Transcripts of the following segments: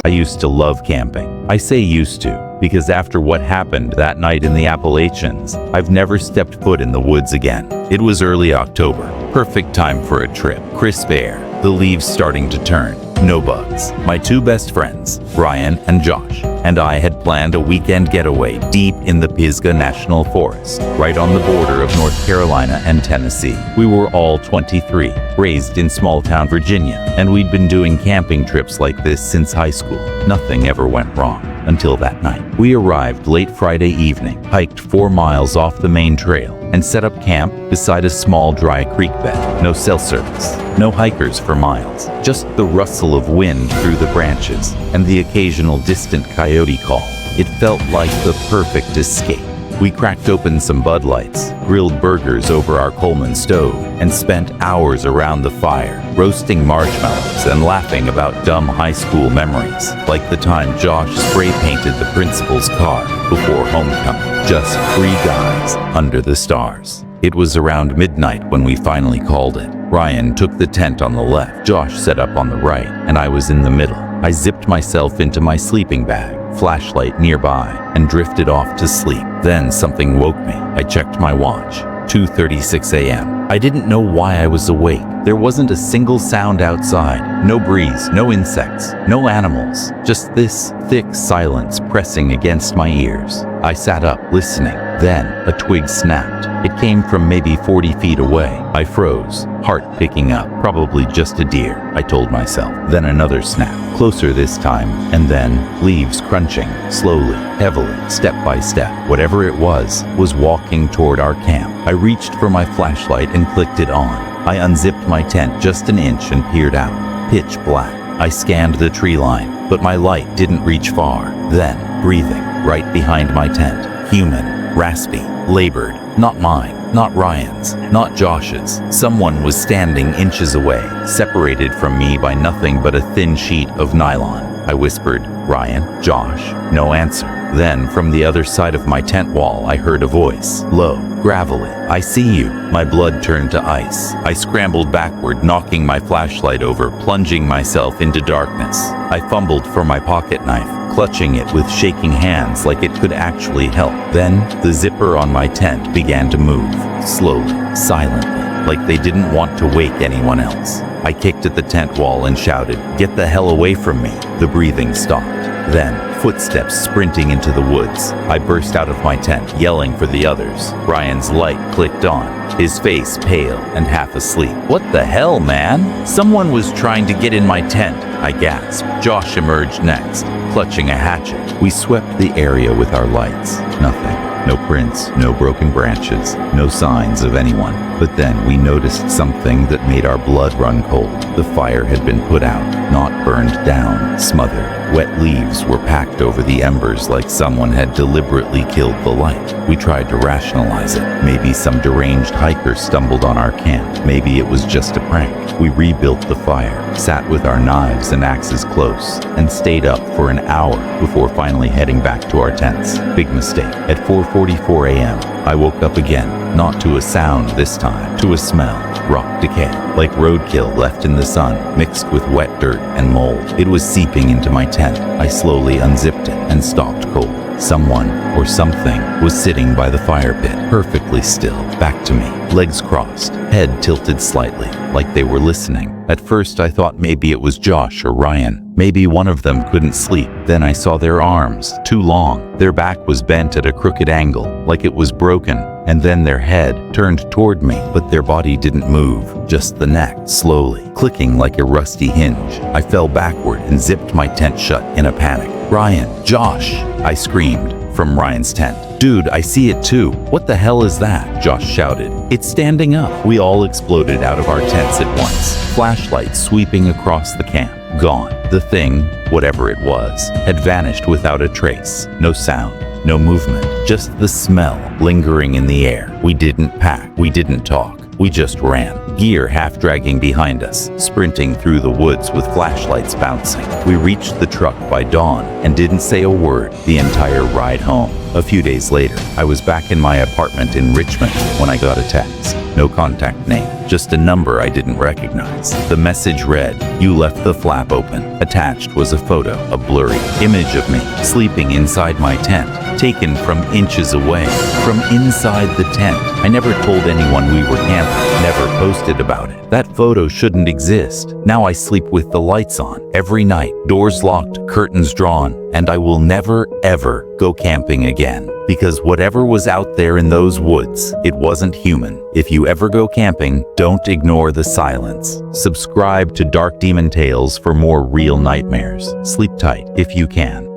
I used to love camping. I say used to, because after what happened that night in the Appalachians, I've never stepped foot in the woods again. It was early October, perfect time for a trip. Crisp air, the leaves starting to turn, no bugs. My two best friends, Ryan and Josh, and I had planned a weekend getaway deep in the Pisgah National Forest, right on the border of North Carolina and Tennessee. We were all 23, raised in small-town Virginia, and we'd been doing camping trips like this since high school. Nothing ever went wrong until that night. We arrived late Friday evening, hiked 4 miles off the main trail, and set up camp beside a small dry creek bed. No cell service, no hikers for miles, just the rustle of wind through the branches and the occasional distant coyote call. It felt like the perfect escape. We cracked open some Bud Lights, grilled burgers over our Coleman stove, and spent hours around the fire, roasting marshmallows and laughing about dumb high school memories, like the time Josh spray painted the principal's car before homecoming. Just 3 guys under the stars. It was around midnight when we finally called it. Ryan took the tent on the left, Josh set up on the right, and I was in the middle. I zipped myself into my sleeping bag, flashlight nearby, and drifted off to sleep. Then something woke me. I checked my watch. 2:36 a.m. I didn't know why I was awake. There wasn't a single sound outside. No breeze, no insects, no animals. Just this thick silence pressing against my ears. I sat up, listening. Then a twig snapped. It came from maybe 40 feet away. I froze, heart picking up. Probably just a deer, I told myself. Then another snap, closer this time, and then leaves crunching, slowly, heavily, step by step. Whatever it was walking toward our camp. I reached for my flashlight and clicked it on. I unzipped my tent just an inch and peered out. Pitch black. I scanned the tree line, but my light didn't reach far. Then, breathing, right behind my tent. Human, raspy, labored. Not mine, not Ryan's, not Josh's. Someone was standing inches away, separated from me by nothing but a thin sheet of nylon. I whispered, "Ryan, Josh." No answer. Then, from the other side of my tent wall, I heard a voice, low, gravelly. "I see you." My blood turned to ice. I scrambled backward, knocking my flashlight over, plunging myself into darkness. I fumbled for my pocket knife, clutching it with shaking hands like it could actually help. Then, the zipper on my tent began to move, slowly, silently, like they didn't want to wake anyone else. I kicked at the tent wall and shouted, "Get the hell away from me." The breathing stopped. Then, footsteps sprinting into the woods. I burst out of my tent, yelling for the others. Ryan's light clicked on, his face pale and half asleep. "What the hell, man? Someone was trying to get in my tent," I gasped. Josh emerged next, clutching a hatchet. We swept the area with our lights. Nothing. No prints, no broken branches, no signs of anyone. But then we noticed something that made our blood run cold. The fire had been put out, not burned down, smothered. Wet leaves were packed over the embers like someone had deliberately killed the light. We tried to rationalize it. Maybe some deranged hiker stumbled on our camp. Maybe it was just a prank. We rebuilt the fire, sat with our knives and axes close, and stayed up for an hour before finally heading back to our tents. Big mistake. At 4:44 a.m., I woke up again, not to a sound this time, to a smell. Rock decay, like roadkill left in the sun, mixed with wet dirt and mold. It was seeping into my tent. I slowly unzipped it and stopped cold. Someone, or something, was sitting by the fire pit, perfectly still, back to me, legs crossed, head tilted slightly, like they were listening. At first I thought maybe it was Josh or Ryan. Maybe one of them couldn't sleep. Then I saw their arms, too long. Their back was bent at a crooked angle, like it was broken. And then their head turned toward me, but their body didn't move, just the neck, slowly, clicking like a rusty hinge. I fell backward and zipped my tent shut in a panic. "Ryan, Josh!" I screamed from Ryan's tent. "Dude, I see it too. What the hell is that?" Josh shouted. "It's standing up." We all exploded out of our tents at once, flashlights sweeping across the camp. Gone. The thing, whatever it was, had vanished without a trace. No sound. No movement, just the smell lingering in the air. We didn't pack, we didn't talk, we just ran, gear half dragging behind us, sprinting through the woods with flashlights bouncing. We reached the truck by dawn and didn't say a word the entire ride home. A few days later, I was back in my apartment in Richmond when I got a text. No contact name, just a number I didn't recognize. The message read, "You left the flap open." Attached was a photo, a blurry image of me, sleeping inside my tent, taken from inches away, from inside the tent. I never told anyone we were camping, never posted about it. That photo shouldn't exist. Now I sleep with the lights on, every night, doors locked, curtains drawn, and I will never, ever go camping again. Because whatever was out there in those woods, it wasn't human. If you ever go camping, don't ignore the silence. Subscribe to Dark Demon Tales for more real nightmares. Sleep tight if you can.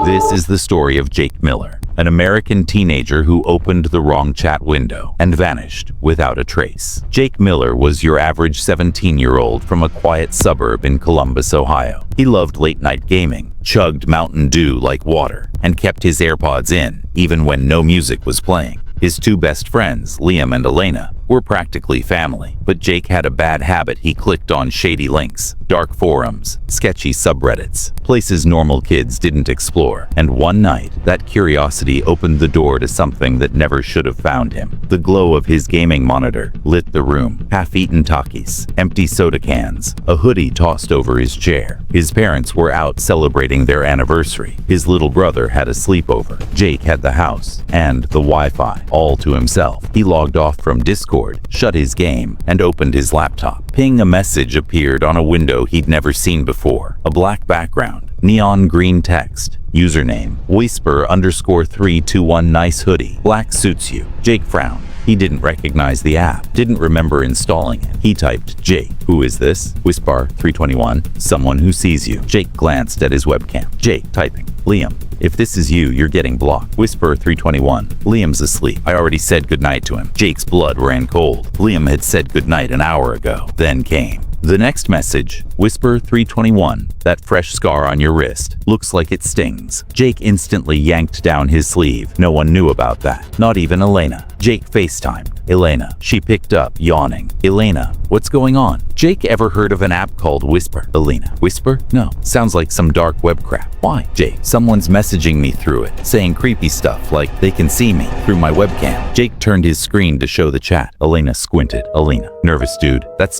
This is the story of Jake Miller, an American teenager who opened the wrong chat window and vanished without a trace. Jake Miller was your average 17-year-old from a quiet suburb in Columbus, Ohio. He loved late-night gaming, chugged Mountain Dew like water, and kept his AirPods in, even when no music was playing. His two best friends, Liam and Elena, were practically family, but Jake had a bad habit. He clicked on shady links, dark forums, sketchy subreddits, places normal kids didn't explore. And one night, that curiosity opened the door to something that never should have found him. The glow of his gaming monitor lit the room. Half-eaten Takis, empty soda cans, a hoodie tossed over his chair. His parents were out celebrating their anniversary. His little brother had a sleepover. Jake had the house and the Wi-Fi all to himself. He logged off from Discord, shut his game, and opened his laptop. Ping, a message appeared on a window he'd never seen before. A black background, neon green text, username, Whisper_321 nice hoodie, black suits you. Jake frowned. He didn't recognize the app, didn't remember installing it. He typed, "Jake, who is this?" Whisper321, someone who sees you. Jake glanced at his webcam. Jake typing, "Liam, if this is you, you're getting blocked." Whisper321, "Liam's asleep. I already said goodnight to him." Jake's blood ran cold. Liam had said goodnight an hour ago. Then came the next message, Whisper321, "That fresh scar on your wrist looks like it stings." Jake instantly yanked down his sleeve. No one knew about that, not even Elena. Jake FaceTimed Elena. She picked up, yawning. "Elena, what's going on?" Jake, ever heard of an app called Whisper? Elena, Whisper? No, sounds like some dark web crap. Why? Jake, someone's messaging me through it, saying creepy stuff like they can see me through my webcam. Jake turned his screen to show the chat. Elena squinted. Elena, nervous dude, that's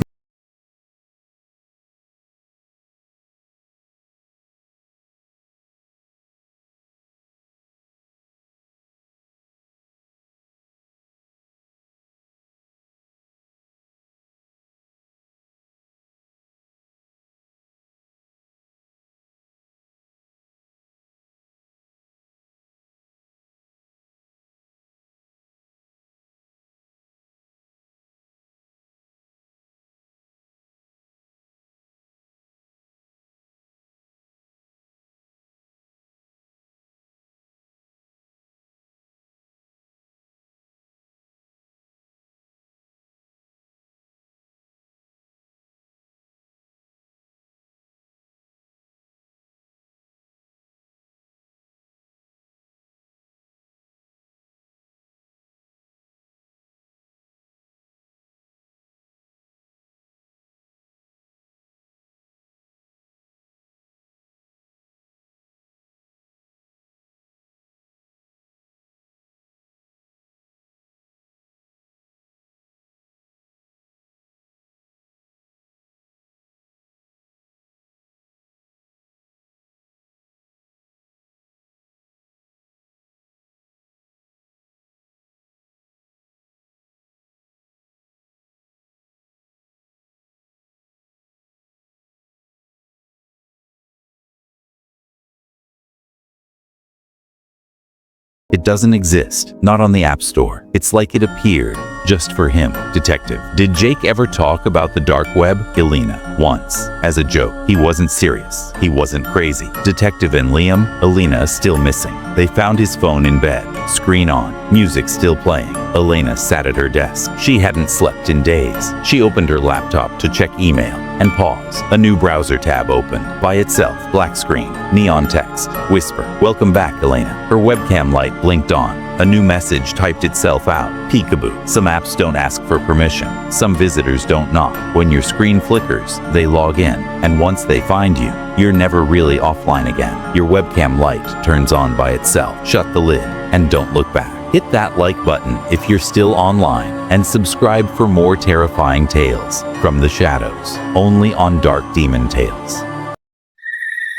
It doesn't exist, not on the App Store. It's like it appeared just for him. Detective, did Jake ever talk about the dark web? Elena, once, as a joke. He wasn't serious. He wasn't crazy. Detective and Liam, Elena still missing. They found his phone in bed, screen on, music still playing. Elena sat at her desk. She hadn't slept in days. She opened her laptop to check email and paused. A new browser tab opened. By itself, black screen, neon text, Whisper. Welcome back, Elena. Her webcam light blinked on. A new message typed itself out. Peekaboo. Some apps don't ask for permission. Some visitors don't knock. When your screen flickers, they log in. And once they find you, you're never really offline again. Your webcam light turns on by itself. Shut the lid and don't look back. Hit that like button if you're still online and subscribe for more terrifying tales from the shadows, only on Dark Demon Tales.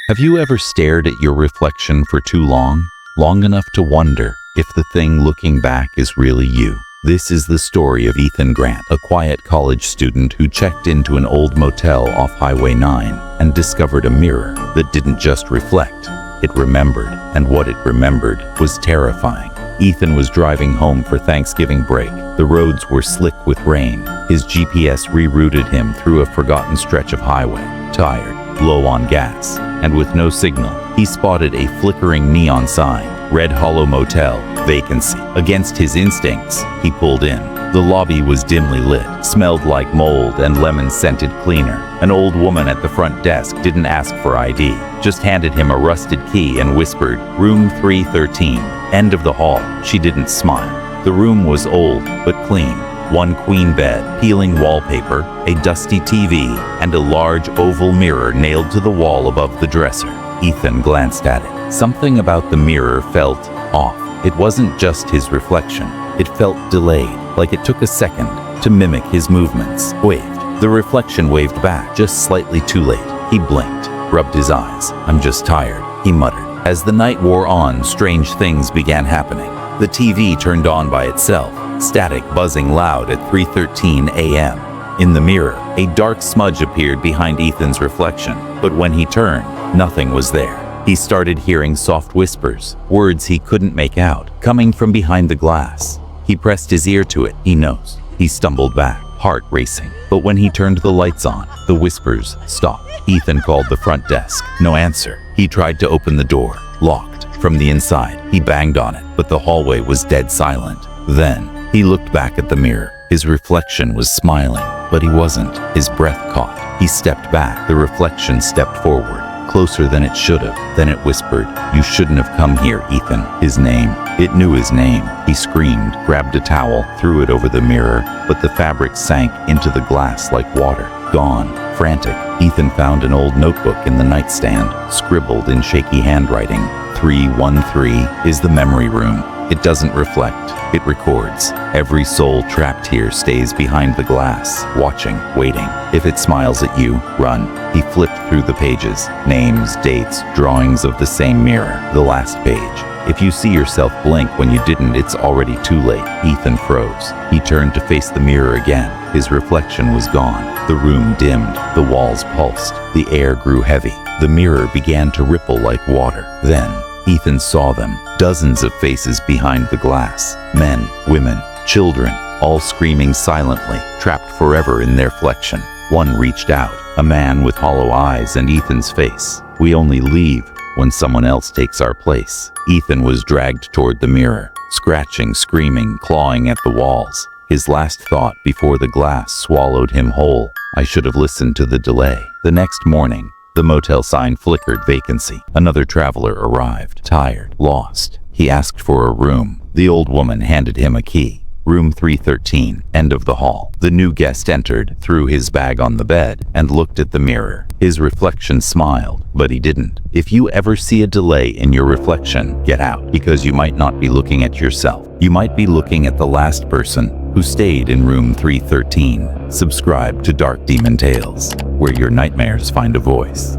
Have you ever stared at your reflection for too long? Long enough to wonder if the thing looking back is really you? This is the story of Ethan Grant, a quiet college student who checked into an old motel off Highway 9 and discovered a mirror that didn't just reflect, it remembered, and what it remembered was terrifying. Ethan was driving home for Thanksgiving break. The roads were slick with rain. His GPS rerouted him through a forgotten stretch of highway. Tired, low on gas, and with no signal, he spotted a flickering neon sign. Red Hollow Motel, vacancy. Against his instincts, he pulled in. The lobby was dimly lit, smelled like mold and lemon-scented cleaner. An old woman at the front desk didn't ask for ID, just handed him a rusted key and whispered, "Room 313, end of the hall." She didn't smile. The room was old, but clean. One queen bed, peeling wallpaper, a dusty TV, and a large oval mirror nailed to the wall above the dresser. Ethan glanced at it. Something about the mirror felt off. It wasn't just his reflection. It felt delayed, like it took a second to mimic his movements. Waved. The reflection waved back, just slightly too late. He blinked, rubbed his eyes. "I'm just tired," he muttered. As the night wore on, strange things began happening. The TV turned on by itself, static buzzing loud at 3:13 a.m. In the mirror, a dark smudge appeared behind Ethan's reflection, but when he turned, nothing was there. He started hearing soft whispers, words he couldn't make out, coming from behind the glass. He pressed his ear to it, he knows. He stumbled back, heart racing. But when he turned the lights on, the whispers stopped. Ethan called the front desk. No answer. He tried to open the door, locked. From the inside, he banged on it, but the hallway was dead silent. Then, he looked back at the mirror. His reflection was smiling, but he wasn't. His breath caught. He stepped back. The reflection stepped forward, closer than it should have. Then it whispered, "You shouldn't have come here, Ethan." His name. It knew his name. He screamed, grabbed a towel, threw it over the mirror, but the fabric sank into the glass like water. Gone. Frantic, Ethan found an old notebook in the nightstand, scribbled in shaky handwriting. 313 is the memory room. It doesn't reflect, it records. Every soul trapped here stays behind the glass, watching, waiting. If it smiles at you, run. He flipped through the pages, names, dates, drawings of the same mirror. The last page. If you see yourself blink when you didn't, it's already too late. Ethan froze. He turned to face the mirror again. His reflection was gone. The room dimmed. The walls pulsed. The air grew heavy. The mirror began to ripple like water. Then, Ethan saw them. Dozens of faces behind the glass. Men, women, children, all screaming silently, trapped forever in their reflection. One reached out, a man with hollow eyes and Ethan's face. "We only leave when someone else takes our place." Ethan was dragged toward the mirror, scratching, screaming, clawing at the walls. His last thought before the glass swallowed him whole, "I should have listened to the delay." The next morning, the motel sign flickered vacancy. Another traveler arrived, tired, lost. He asked for a room. The old woman handed him a key. Room 313, end of the hall. The new guest entered, threw his bag on the bed, and looked at the mirror. His reflection smiled, but he didn't. If you ever see a delay in your reflection, get out, because you might not be looking at yourself. You might be looking at the last person who stayed in room 313. Subscribe to Dark Demon Tales, where your nightmares find a voice.